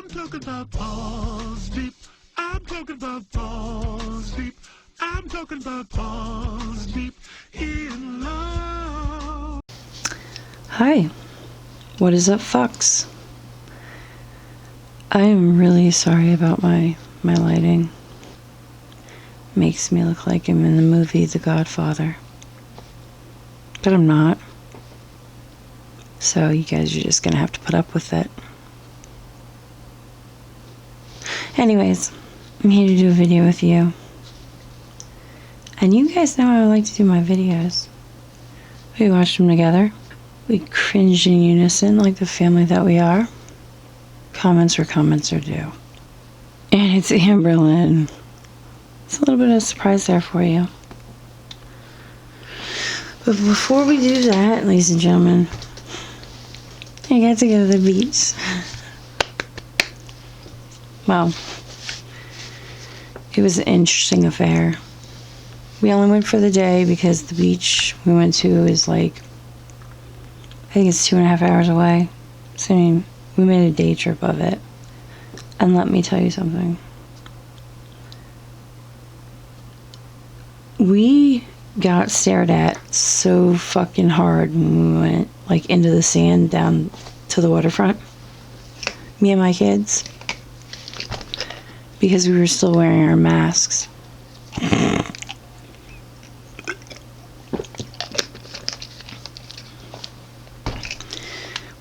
I'm talking about balls deep. I'm talking about balls deep. I'm talking about balls deep in love. Hi, what is up, fucks? I am really sorry about my lighting. Makes me look like I'm in the movie The Godfather. But I'm not. So you guys are just gonna have to put up with it. Anyways, I'm here to do a video with you. And you guys know how I like to do my videos. We watch them together. We cringe in unison like the family that we are. Comments where comments are due. And it's Amberlynn. It's a little bit of a surprise there for you. But before we do that, ladies and gentlemen, I got to go to the beach. Well, it was an interesting affair. We only went for the day because the beach we went to is like, I think it's 2.5 hours away. So I mean, we made a day trip of it. And let me tell you something. We got stared at so fucking hard when we went like into the sand down to the waterfront. Me and my kids. Because we were still wearing our masks.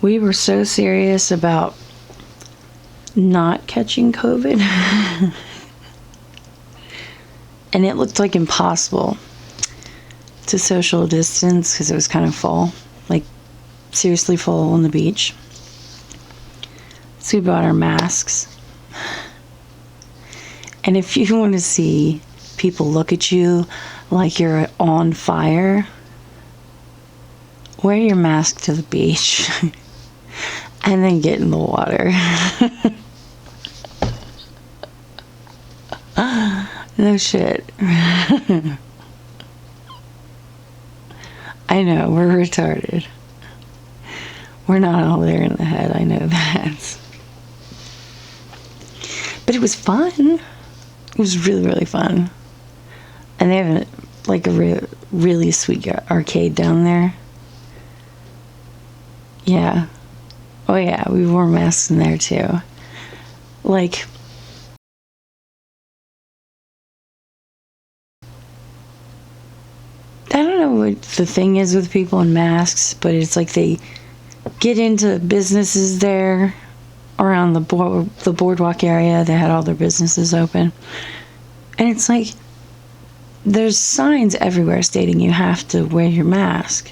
We were so serious about not catching COVID. And it looked like impossible to social distance because it was kind of full. Like, seriously full on the beach. So we bought our masks. And if you want to see people look at you like you're on fire, wear your mask to the beach and then get in the water. No shit. I know, we're retarded. We're not all there in the head, I know that. But it was fun. It was really, really fun. And they have a really sweet arcade down there. Yeah. Oh yeah, we wore masks in there too. Like, I don't know what the thing is with people in masks, but it's like they get into businesses there around the boardwalk area. They had all their businesses open. And it's like, there's signs everywhere stating you have to wear your mask.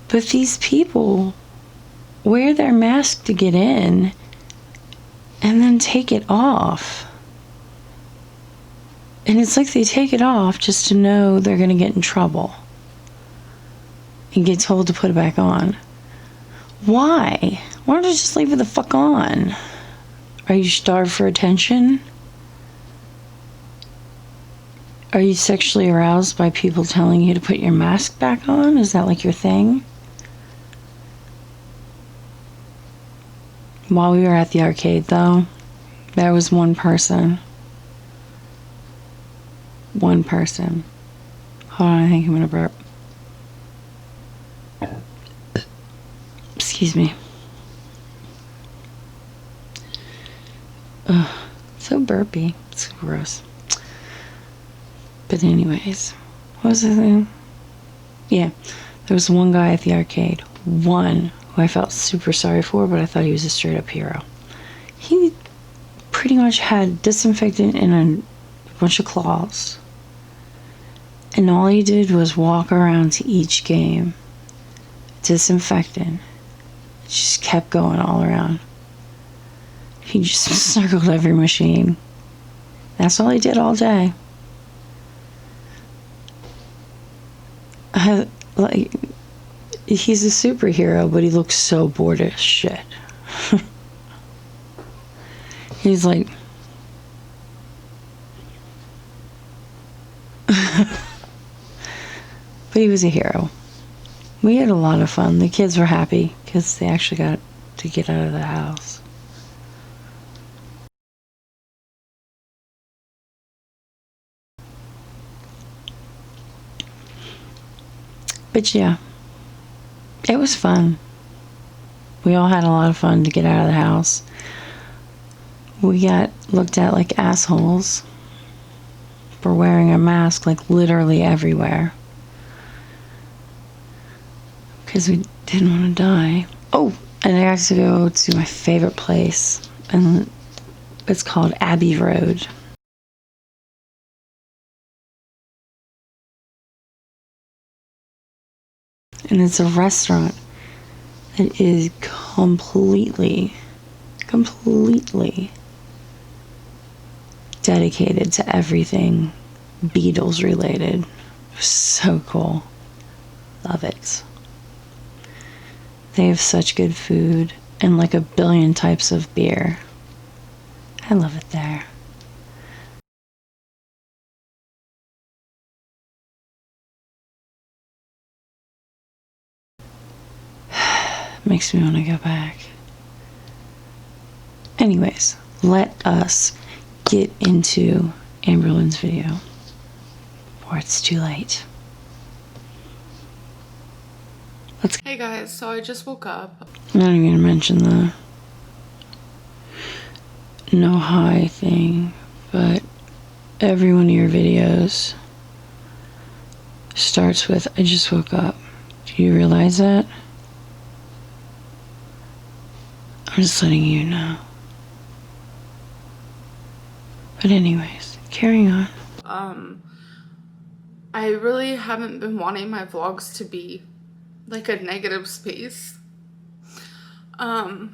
But these people wear their mask to get in and then take it off. And it's like they take it off just to know they're going to get in trouble and get told to put it back on. Why? Why don't you just leave it the fuck on? Are you starved for attention? Are you sexually aroused by people telling you to put your mask back on? Is that like your thing? While we were at the arcade, though, there was one person. One person. Hold on, I think I'm gonna burp. Excuse me. Ugh, so burpy. It's gross. But anyways, what was the thing? Yeah, there was one guy at the arcade. One who I felt super sorry for, but I thought he was a straight up hero. He pretty much had disinfectant in a bunch of claws. And all he did was walk around to each game, disinfectant. Just kept going all around. He just circled every machine. That's all he did all day. Like, he's a superhero, but he looks so bored as shit. He's like... But he was a hero. We had a lot of fun. The kids were happy because they actually got to get out of the house. But yeah, it was fun. We all had a lot of fun to get out of the house. We got looked at like assholes for wearing a mask like literally everywhere. Because we didn't want to die. Oh, and I got to go to my favorite place. And it's called Abbey Road. And it's a restaurant that is completely dedicated to everything Beatles related. So cool. Love it. They have such good food and like a billion types of beer. I love it there. Makes me want to go back. Anyways, let us get into Amberlynn's video before it's too late. Hey guys, so I just woke up. I'm not even gonna mention the no hi thing, but every one of your videos starts with I just woke up. Do you realize that? I'm just letting you know. But anyways, carrying on. I really haven't been wanting my vlogs to be like a negative space. I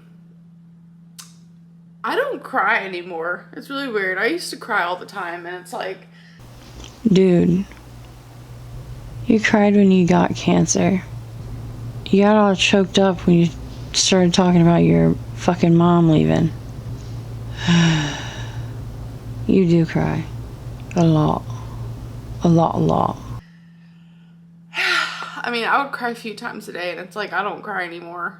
don't cry anymore. It's really weird. I used to cry all the time, and it's like... Dude, you cried when you got cancer. You got all choked up when you started talking about your fucking mom leaving. You do cry. A lot. A lot. I mean, I would cry a few times a day, and it's like, I don't cry anymore.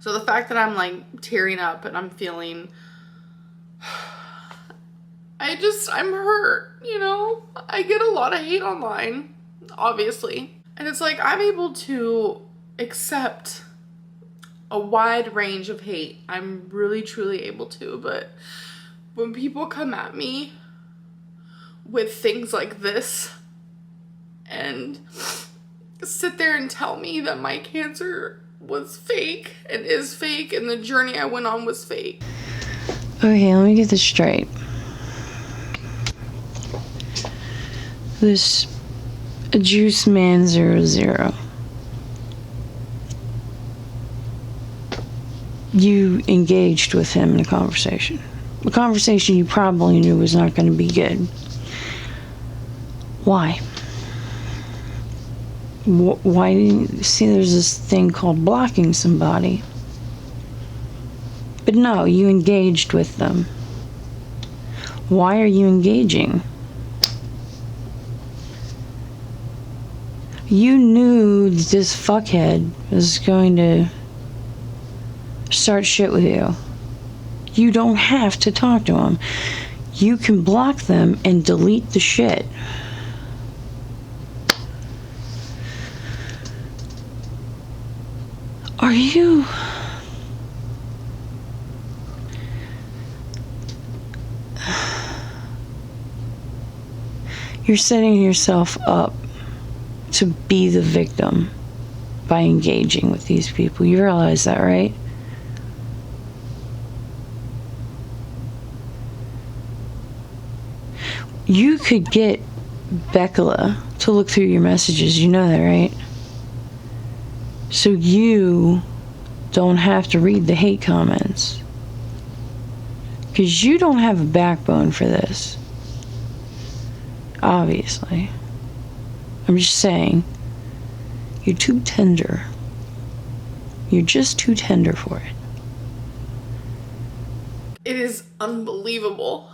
So the fact that I'm like tearing up and I'm feeling... I'm hurt, you know? I get a lot of hate online, obviously. And it's like, I'm able to accept a wide range of hate. I'm really, truly able to. But when people come at me with things like this and sit there and tell me that my cancer was fake and is fake and the journey I went on was fake. Okay, let me get this straight. This Juice Man 00. You engaged with him in a conversation. A conversation you probably knew was not going to be good. Why? Why didn't you see there's this thing called blocking somebody? But no, you engaged with them. Why are you engaging? You knew this fuckhead was going to start shit with you. You don't have to talk to him. You can block them and delete the shit. Are you... You're setting yourself up to be the victim by engaging with these people. You realize that, right? You could get Becca to look through your messages. You know that, right? So you don't have to read the hate comments. Because you don't have a backbone for this. Obviously. I'm just saying, you're too tender. You're just too tender for it. It is unbelievable.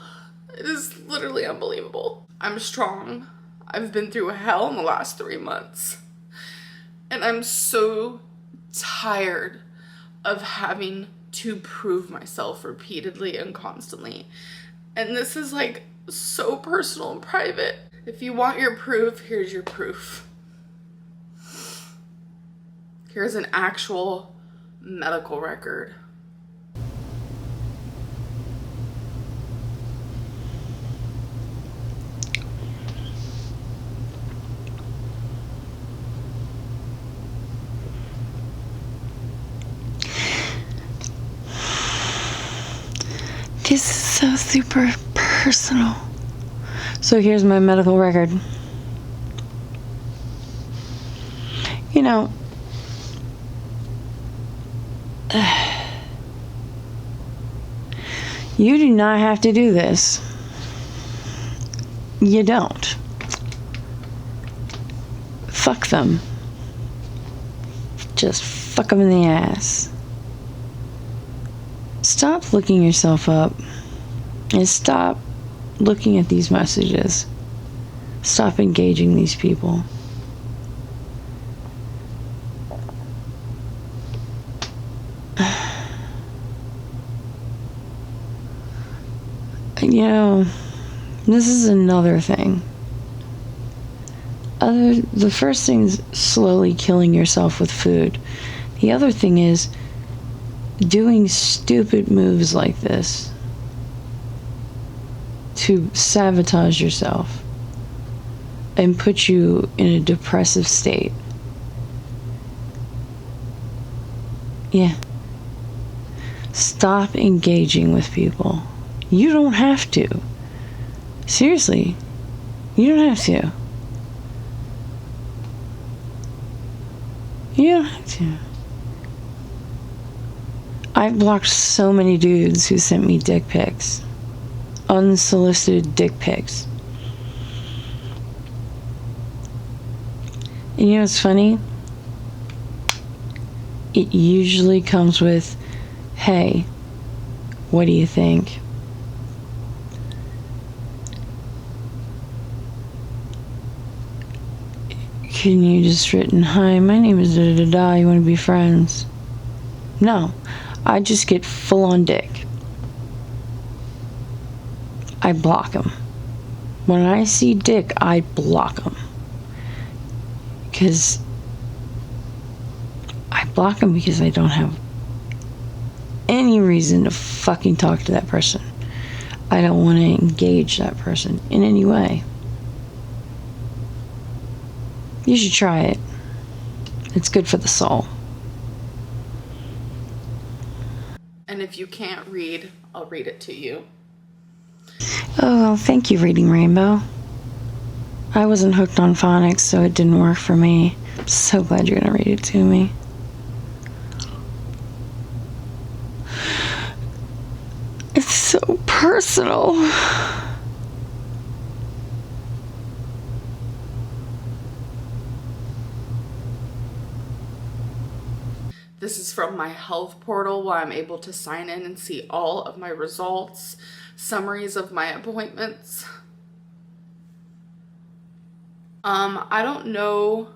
It is literally unbelievable. I'm strong. I've been through hell in the last 3 months. And I'm so tired of having to prove myself repeatedly and constantly. And this is like so personal and private. If you want your proof, here's your proof. Here's an actual medical record. This is so super personal. So here's my medical record. You know, you do not have to do this. You don't. Fuck them. Just fuck them in the ass. Stop looking yourself up and stop looking at these messages. Stop engaging these people. You know, this is another thing. The first thing is slowly killing yourself with food. The other thing is doing stupid moves like this to sabotage yourself and put you in a depressive state. Yeah. Stop engaging with people. You don't have to. Seriously, you don't have to. You don't have to. I've blocked so many dudes who sent me dick pics. Unsolicited dick pics. And you know what's funny? It usually comes with, hey, what do you think? Can you just written, hi, my name is da-da-da-da, you want to be friends? No, I just get full on dick. I block them. When I see dick, I block them. Because I block them because I don't have any reason to fucking talk to that person. I don't want to engage that person in any way. You should try it. It's good for the soul. And if you can't read, I'll read it to you. Oh, well, thank you, Reading Rainbow. I wasn't hooked on phonics, so it didn't work for me. I'm so glad you're gonna read it to me. It's so personal. This is from my health portal where I'm able to sign in and see all of my results, summaries of my appointments. I don't know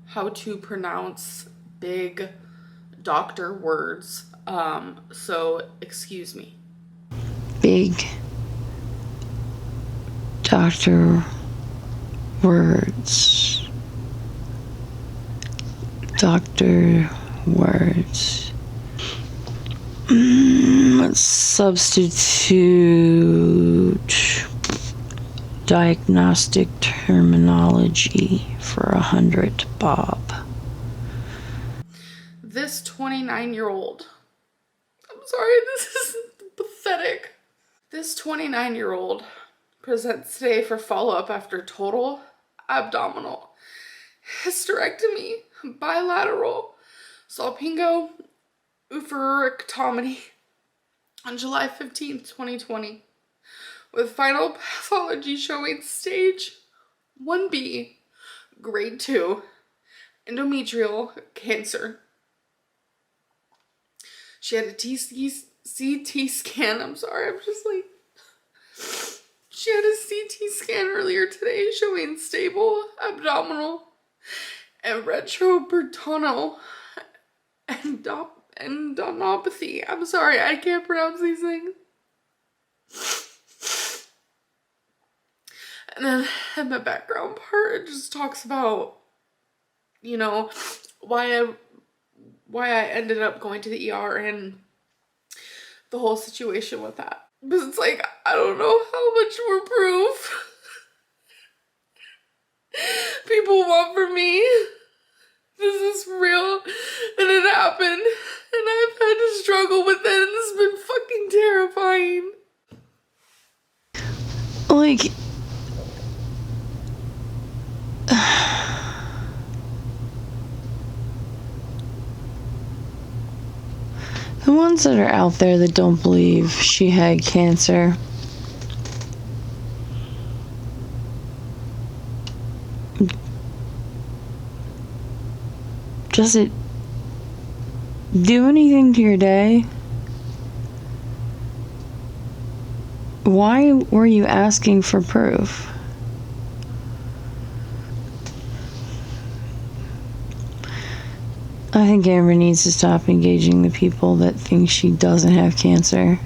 how to pronounce big doctor words, so excuse me. Big doctor words. Doctor words. Let's substitute diagnostic terminology for 100 bob. This 29-year-old, I'm sorry, this is pathetic. This 29-year-old presents today for follow-up after total abdominal hysterectomy, bilateral salpingo oophorectomy on July 15th, 2020, with final pathology showing stage 1B, grade 2, endometrial cancer. She had a CT scan. I'm sorry, I'm just like... She had a CT scan earlier today showing stable abdominal and retroperitoneal endopathy. I'm sorry, I can't pronounce these things. And then in the background part, it just talks about, you know, why why I ended up going to the ER and the whole situation with that. Because it's like, I don't know how much more proof people want from me. This is real, and it happened, and I've had to struggle with it, and it's been fucking terrifying. Like, the ones that are out there that don't believe she had cancer, does it do anything to your day? Why were you asking for proof? I think Amber needs to stop engaging the people that think she doesn't have cancer.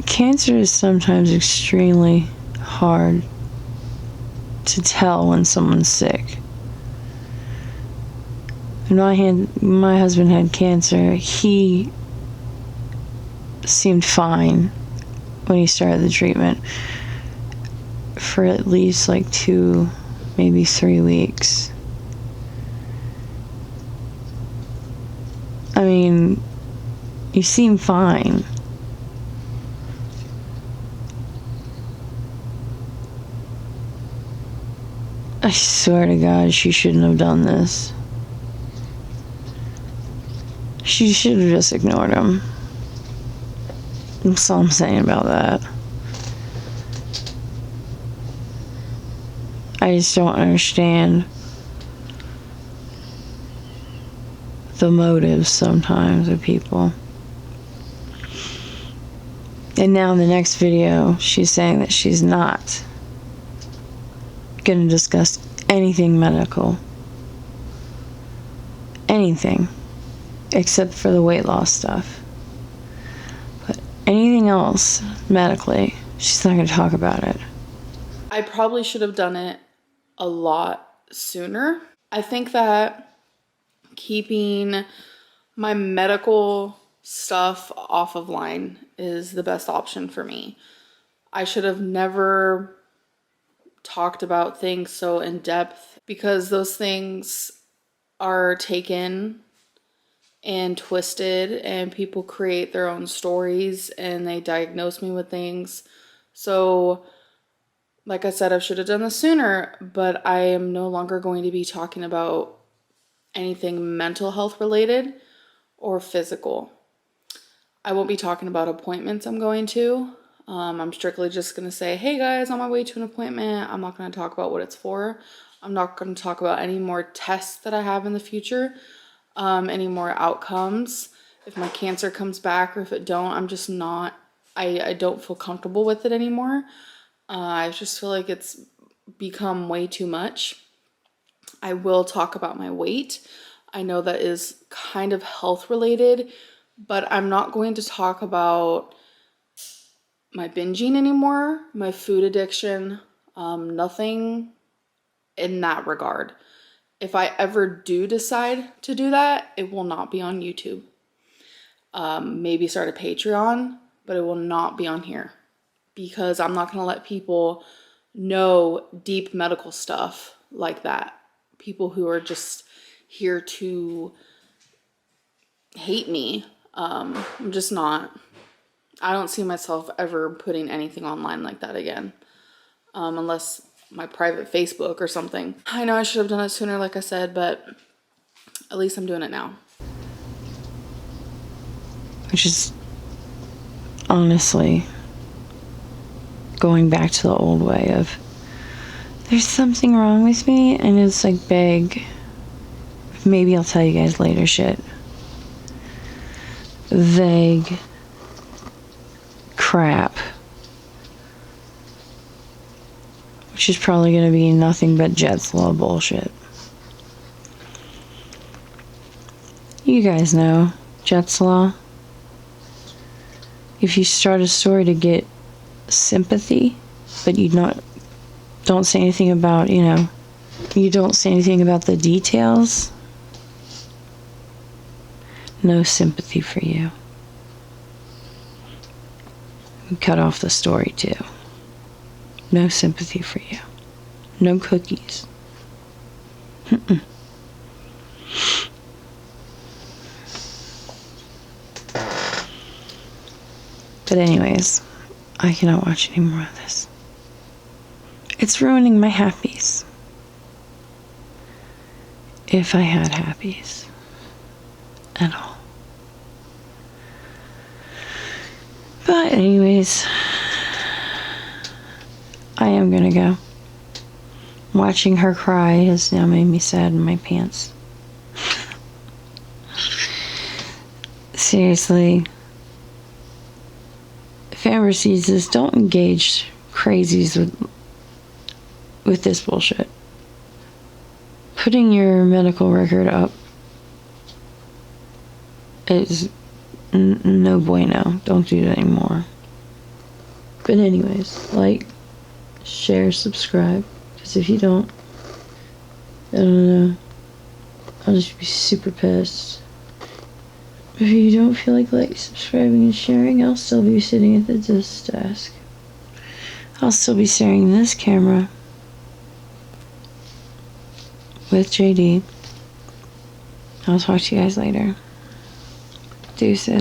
Cancer is sometimes extremely hard to tell when someone's sick. When my husband had cancer, he seemed fine when he started the treatment for at least like 2, maybe 3 weeks. I mean, you seem fine. I swear to God, she shouldn't have done this. She should have just ignored him. That's all I'm saying about that. I just don't understand the motives sometimes of people. And now in the next video, she's saying that she's not going to discuss anything medical. Anything. Except for the weight loss stuff. But anything else medically, she's not going to talk about it. I probably should have done it a lot sooner. I think that keeping my medical stuff off of line is the best option for me. I should have never talked about things so in depth, because those things are taken and twisted, and people create their own stories and they diagnose me with things. So like I said, I should have done this sooner, but I am no longer going to be talking about anything mental health related or physical. I won't be talking about appointments I'm going to. I'm strictly just going to say, hey guys, on my way to an appointment. I'm not going to talk about what it's for. I'm not going to talk about any more tests that I have in the future, any more outcomes. If my cancer comes back or if it don't, I'm just not, I don't feel comfortable with it anymore. I just feel like it's become way too much. I will talk about my weight. I know that is kind of health related, but I'm not going to talk about my binging anymore, my food addiction, nothing in that regard. If I ever do decide to do that, it will not be on YouTube. Maybe start a Patreon, but it will not be on here, because I'm not going to let people know deep medical stuff like that. People who are just here to hate me. I'm just not. I don't see myself ever putting anything online like that again. Unless my private Facebook or something. I know I should have done it sooner, like I said, but at least I'm doing it now. Which is honestly going back to the old way of, there's something wrong with me, and it's like big, maybe I'll tell you guys later shit. Vague crap. Which is probably going to be nothing but Jetson law bullshit. You guys know Jetson law. If you start a story to get sympathy, but you don't say anything about, you don't say anything about the details, no sympathy for you. You cut off the story too. No sympathy for you. No cookies. Mm-mm. But anyways, I cannot watch any more of this. It's ruining my happies. If I had happies at all. But anyways, I am gonna go. Watching her cry has now made me sad in my pants. Seriously. If Amber sees this, don't engage crazies with this bullshit. Putting your medical record up is no bueno. Don't do that anymore. But anyways, like, share, subscribe. Because if you don't, I don't know, I'll just be super pissed. If you don't feel like subscribing, and sharing, I'll still be sitting at the desk. I'll still be staring in this camera with JD. I'll talk to you guys later. Deuces.